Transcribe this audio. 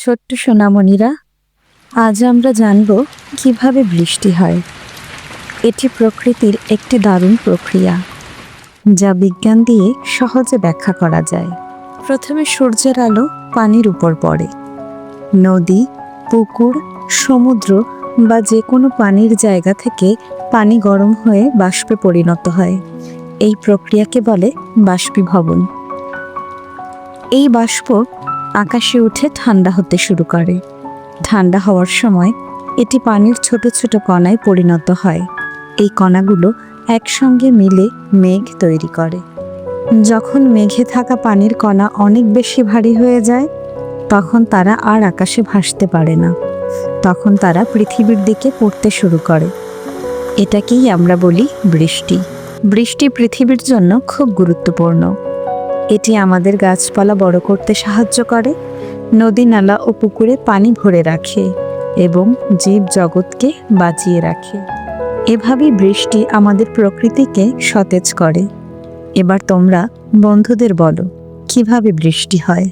ছোট্ট সোনামণিরা, আজ আমরা জানব কিভাবে বৃষ্টি হয়। এটি প্রকৃতির একটি দারুণ প্রক্রিয়া, যা বিজ্ঞান দিয়ে সহজে ব্যাখ্যা করা যায়। প্রথমে সূর্যের আলো পানির উপর পড়ে। নদী, পুকুর, সমুদ্র বা যে কোনো পানির জায়গা থেকে পানি গরম হয়ে বাষ্পে পরিণত হয়। এই প্রক্রিয়াকে বলে বাষ্পীভবন। এই বাষ্প আকাশে উঠে ঠান্ডা হতে শুরু করে। ঠান্ডা হওয়ার সময় এটি পানির ছোট ছোট কণায় পরিণত হয়। এই কণাগুলো একসঙ্গে মিলে মেঘ তৈরি করে। যখন মেঘে থাকা পানির কণা অনেক বেশি ভারী হয়ে যায়, তখন তারা আর আকাশে ভাসতে পারে না। তখন তারা পৃথিবীর দিকে পড়তে শুরু করে। এটাকেই আমরা বলি বৃষ্টি। বৃষ্টি পৃথিবীর জন্য খুব গুরুত্বপূর্ণ। এটি আমাদের গাছপালা বড় করতে সাহায্য করে, নদী নালা ও পুকুরে পানি ভরে রাখে এবং জীব জগৎকে বাঁচিয়ে রাখে। এভাবেই বৃষ্টি আমাদের প্রকৃতিকে সতেজ করে। এবার তোমরা বন্ধুদের বলো কিভাবে বৃষ্টি হয়।